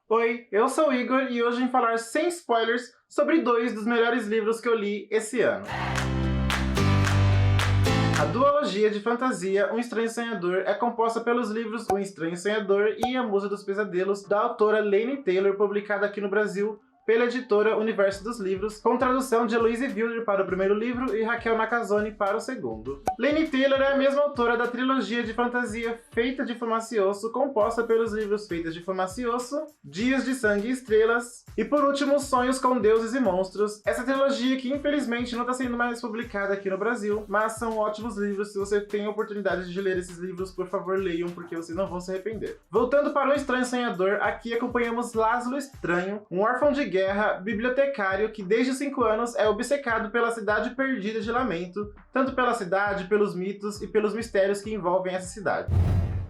Oi, eu sou o Igor e hoje vim falar sem spoilers sobre 2 dos melhores livros que eu li esse ano. A duologia de fantasia Um Estranho Sonhador é composta pelos livros Um Estranho Sonhador e A Musa dos Pesadelos, da autora Laini Taylor, publicada aqui no Brasil pela editora Universo dos Livros, com tradução de Heloise Wilder para o primeiro livro e Raquel Nakazone para o segundo. Laini Taylor é a mesma autora da trilogia de fantasia Feita de Fumacioso, composta pelos livros Feitas de Fumacioso, Dias de Sangue e Estrelas, e por último Sonhos com Deuses e Monstros. Essa trilogia que infelizmente não está sendo mais publicada aqui no Brasil, mas são ótimos livros. Se você tem a oportunidade de ler esses livros, por favor leiam, porque vocês não vão se arrepender. Voltando para O Estranho Sonhador, aqui acompanhamos Laszlo Estranho, um órfão de guerra, bibliotecário que desde os 5 anos é obcecado pela cidade perdida de Lamento, tanto pela cidade, pelos mitos e pelos mistérios que envolvem essa cidade.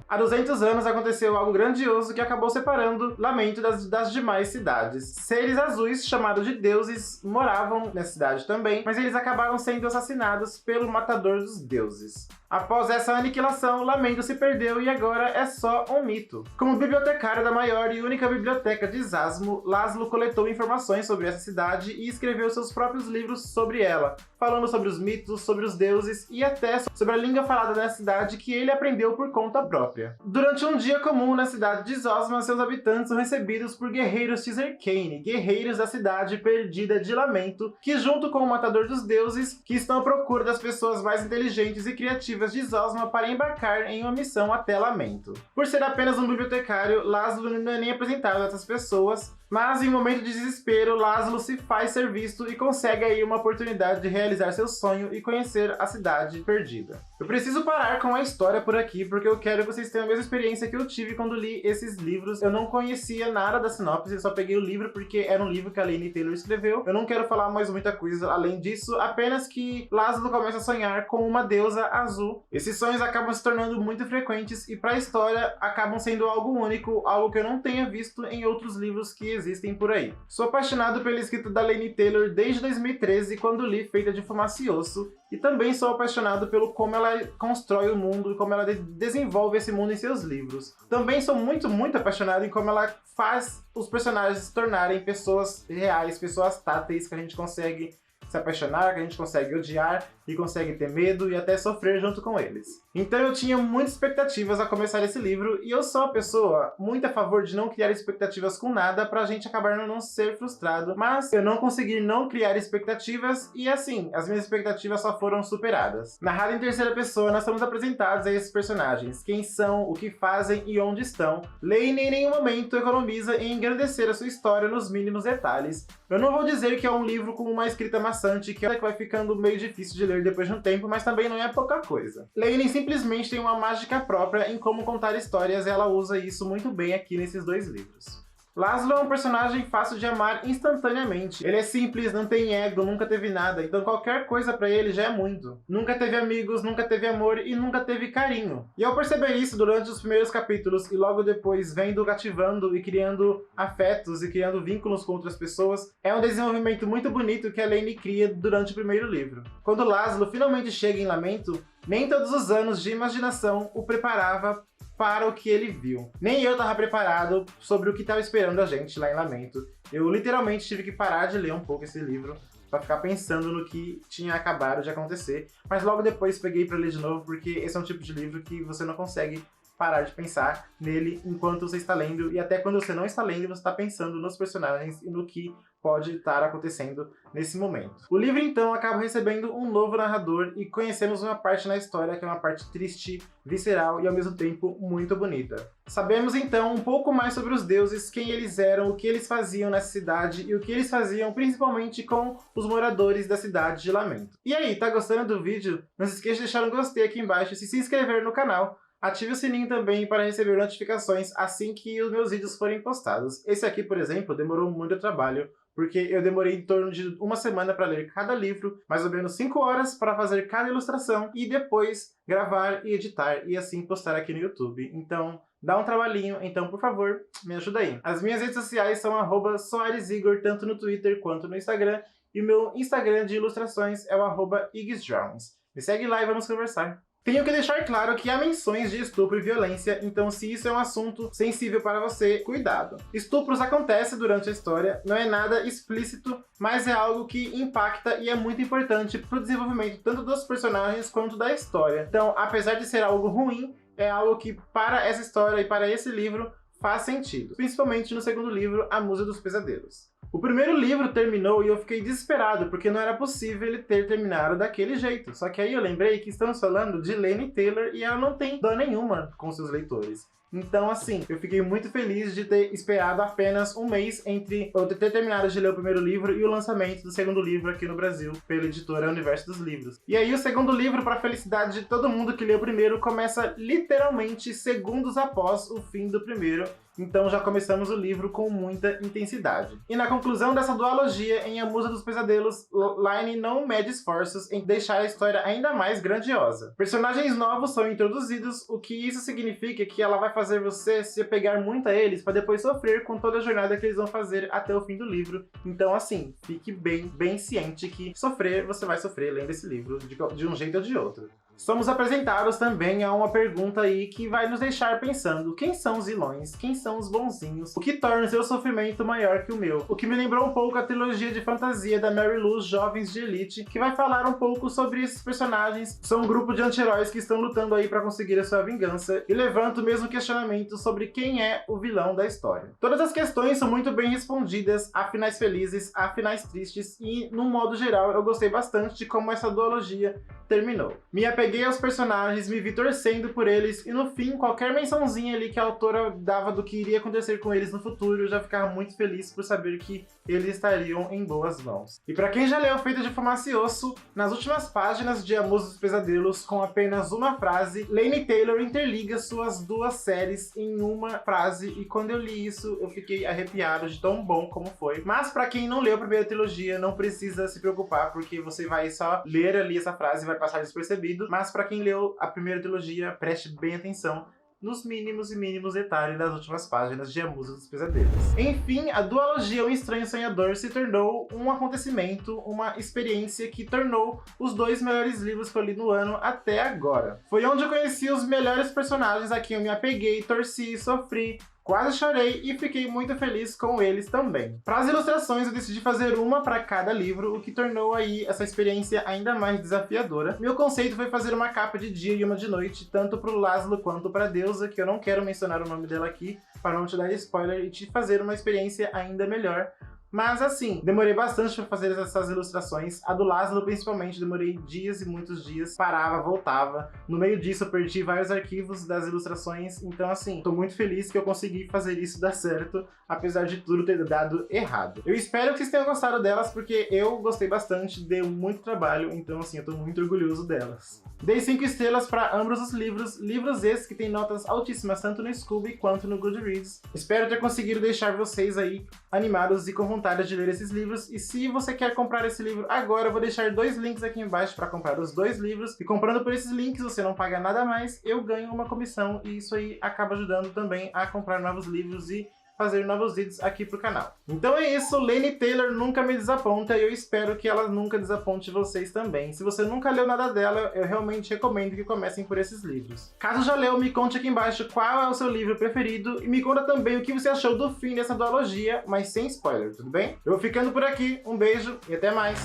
Há 200 anos aconteceu algo grandioso que acabou separando Lamento das demais cidades. Seres azuis, chamados de deuses, moravam nessa cidade também, mas eles acabaram sendo assassinados pelo matador dos deuses. Após essa aniquilação, Lamento se perdeu e agora é só um mito. Como bibliotecário da maior e única biblioteca de Zasmo, Laszlo coletou informações sobre essa cidade e escreveu seus próprios livros sobre ela, falando sobre os mitos, sobre os deuses e até sobre a língua falada na cidade que ele aprendeu por conta própria. Durante um dia comum na cidade de Zosma, seus habitantes são recebidos por guerreiros Tizerkane, guerreiros da cidade perdida de Lamento, que junto com o matador dos deuses, que estão à procura das pessoas mais inteligentes e criativas de Zosma para embarcar em uma missão até Lamento. Por ser apenas um bibliotecário, Laszlo não é nem apresentado a essas pessoas, mas em um momento de desespero, Laszlo se faz ser visto e consegue aí uma oportunidade de realizar seu sonho e conhecer a cidade perdida. Eu preciso parar com a história por aqui, porque eu quero que vocês tenham a mesma experiência que eu tive quando li esses livros. Eu não conhecia nada da sinopse, eu só peguei o livro porque era um livro que a Laini Taylor escreveu. Eu não quero falar mais muita coisa além disso, apenas que Laszlo começa a sonhar com uma deusa azul. Esses sonhos acabam se tornando muito frequentes e para a história acabam sendo algo único, algo que eu não tenha visto em outros livros que existem por aí. Sou apaixonado pela escrita da Laini Taylor desde 2013, quando li Feita de Fumacioso, e também sou apaixonado pelo como ela constrói o mundo e como ela desenvolve esse mundo em seus livros. Também sou muito apaixonado em como ela faz os personagens se tornarem pessoas reais, pessoas táteis que a gente consegue se apaixonar, que a gente consegue odiar e consegue ter medo e até sofrer junto com eles. Então eu tinha muitas expectativas a começar esse livro e eu sou uma pessoa muito a favor de não criar expectativas com nada pra gente acabar não ser frustrado, mas eu não consegui não criar expectativas e assim, as minhas expectativas só foram superadas. Narrado em terceira pessoa, nós somos apresentados a esses personagens, quem são, o que fazem e onde estão. Laini em nenhum momento economiza em engrandecer a sua história nos mínimos detalhes. Eu não vou dizer que é um livro com uma escrita maçante que vai ficando meio difícil de ler depois de um tempo, mas também não é pouca coisa. Laini simplesmente tem uma mágica própria em como contar histórias e ela usa isso muito bem aqui nesses 2 livros. Laszlo é um personagem fácil de amar instantaneamente. Ele é simples, não tem ego, nunca teve nada, então qualquer coisa pra ele já é muito. Nunca teve amigos, nunca teve amor e nunca teve carinho. E ao perceber isso durante os primeiros capítulos e logo depois vendo cativando e criando afetos e criando vínculos com outras pessoas, é um desenvolvimento muito bonito que a Laini cria durante o primeiro livro. Quando Laszlo finalmente chega em Lamento, nem todos os anos de imaginação o preparava para o que ele viu. Nem eu estava preparado sobre o que estava esperando a gente lá em Lamento. Eu literalmente tive que parar de ler um pouco esse livro para ficar pensando no que tinha acabado de acontecer, mas logo depois peguei para ler de novo, porque esse é um tipo de livro que você não consegue parar de pensar nele enquanto você está lendo, e até quando você não está lendo, você está pensando nos personagens e no que pode estar acontecendo nesse momento. O livro, então, acaba recebendo um novo narrador e conhecemos uma parte na história que é uma parte triste, visceral e, ao mesmo tempo, muito bonita. Sabemos, então, um pouco mais sobre os deuses, quem eles eram, o que eles faziam nessa cidade e o que eles faziam principalmente com os moradores da cidade de Lamento. E aí, tá gostando do vídeo? Não se esqueça de deixar um gostei aqui embaixo e se inscrever no canal. Ative o sininho também para receber notificações assim que os meus vídeos forem postados. Esse aqui, por exemplo, demorou muito trabalho, porque eu demorei em torno de uma semana para ler cada livro, mais ou menos 5 horas para fazer cada ilustração e depois gravar e editar e assim postar aqui no YouTube. Então, dá um trabalhinho, então por favor, me ajuda aí. As minhas redes sociais são @soaresigor, tanto no Twitter quanto no Instagram, e o meu Instagram de ilustrações é o @igsdrawings. Me segue lá e vamos conversar. Tenho que deixar claro que há menções de estupro e violência, então se isso é um assunto sensível para você, cuidado. Estupros acontecem durante a história, não é nada explícito, mas é algo que impacta e é muito importante para o desenvolvimento tanto dos personagens quanto da história. Então, apesar de ser algo ruim, é algo que para essa história e para esse livro faz sentido, principalmente no segundo livro, A Musa dos Pesadelos. O primeiro livro terminou e eu fiquei desesperado, porque não era possível ele ter terminado daquele jeito. Só que aí eu lembrei que estamos falando de Laini Taylor e ela não tem dó nenhuma com seus leitores. Então, assim, eu fiquei muito feliz de ter esperado apenas um mês entre eu ter terminado de ler o primeiro livro e o lançamento do segundo livro aqui no Brasil, pela editora Universo dos Livros. E aí o segundo livro, para a felicidade de todo mundo que leu o primeiro, começa literalmente segundos após o fim do primeiro. Então já começamos o livro com muita intensidade. E na conclusão dessa dualogia em A Musa dos Pesadelos, Laini não mede esforços em deixar a história ainda mais grandiosa. Personagens novos são introduzidos, o que isso significa que ela vai fazer você se apegar muito a eles para depois sofrer com toda a jornada que eles vão fazer até o fim do livro. Então assim, fique bem ciente que sofrer, você vai sofrer lendo esse livro de um jeito ou de outro. Somos apresentados também a uma pergunta aí que vai nos deixar pensando: quem são os vilões? Quem são os bonzinhos? O que torna o seu sofrimento maior que o meu? O que me lembrou um pouco a trilogia de fantasia da Mary Lou, Jovens de Elite, que vai falar um pouco sobre esses personagens. São um grupo de anti-heróis que estão lutando aí para conseguir a sua vingança, e levanta o mesmo questionamento sobre quem é o vilão da história. Todas as questões são muito bem respondidas, há finais felizes, há finais tristes, e no modo geral eu gostei bastante de como essa duologia terminou. Me apeguei aos personagens, me vi torcendo por eles, e no fim, qualquer mençãozinha ali que a autora dava do que iria acontecer com eles no futuro, eu já ficava muito feliz por saber que eles estariam em boas mãos. E pra quem já leu Feita de Fumaça e Osso, nas últimas páginas de A Musa dos Pesadelos, com apenas uma frase, Laini Taylor interliga suas duas séries em uma frase, e quando eu li isso, eu fiquei arrepiado de tão bom como foi. Mas pra quem não leu a primeira trilogia, não precisa se preocupar, porque você vai só ler ali essa frase e vai passar despercebido. Mas pra quem leu a primeira trilogia, preste bem atenção nos mínimos e mínimos detalhes das últimas páginas de A Musa dos Pesadelos. Enfim, a dualogia O Estranho Sonhador se tornou um acontecimento, uma experiência que tornou os dois melhores livros que eu li no ano até agora. Foi onde eu conheci os melhores personagens a quem eu me apeguei, torci, sofri, quase chorei e fiquei muito feliz com eles também. Para as ilustrações eu decidi fazer uma para cada livro, o que tornou aí essa experiência ainda mais desafiadora. Meu conceito foi fazer uma capa de dia e uma de noite, tanto para o Laszlo quanto para a Deusa, que eu não quero mencionar o nome dela aqui, para não te dar spoiler e te fazer uma experiência ainda melhor. Mas assim, demorei bastante para fazer essas ilustrações. A do Laszlo, principalmente, demorei dias e muitos dias. Parava, voltava. No meio disso, eu perdi vários arquivos das ilustrações. Então assim, tô muito feliz que eu consegui fazer isso dar certo, apesar de tudo ter dado errado. Eu espero que vocês tenham gostado delas, porque eu gostei bastante, deu muito trabalho. Então assim, eu tô muito orgulhoso delas. Dei 5 estrelas para ambos os livros. Livros esses que têm notas altíssimas, tanto no Scooby quanto no Goodreads. Espero ter conseguido deixar vocês aí animados e com vontade de ler esses livros, e se você quer comprar esse livro agora, eu vou deixar 2 links aqui embaixo para comprar os 2 livros, e comprando por esses links você não paga nada mais, eu ganho uma comissão, e isso aí acaba ajudando também a comprar novos livros e fazer novos vídeos aqui pro canal. Então é isso, Laini Taylor nunca me desaponta e eu espero que ela nunca desaponte vocês também. Se você nunca leu nada dela, eu realmente recomendo que comecem por esses livros. Caso já leu, me conte aqui embaixo qual é o seu livro preferido e me conta também o que você achou do fim dessa dualogia, mas sem spoiler, tudo bem? Eu vou ficando por aqui, um beijo e até mais!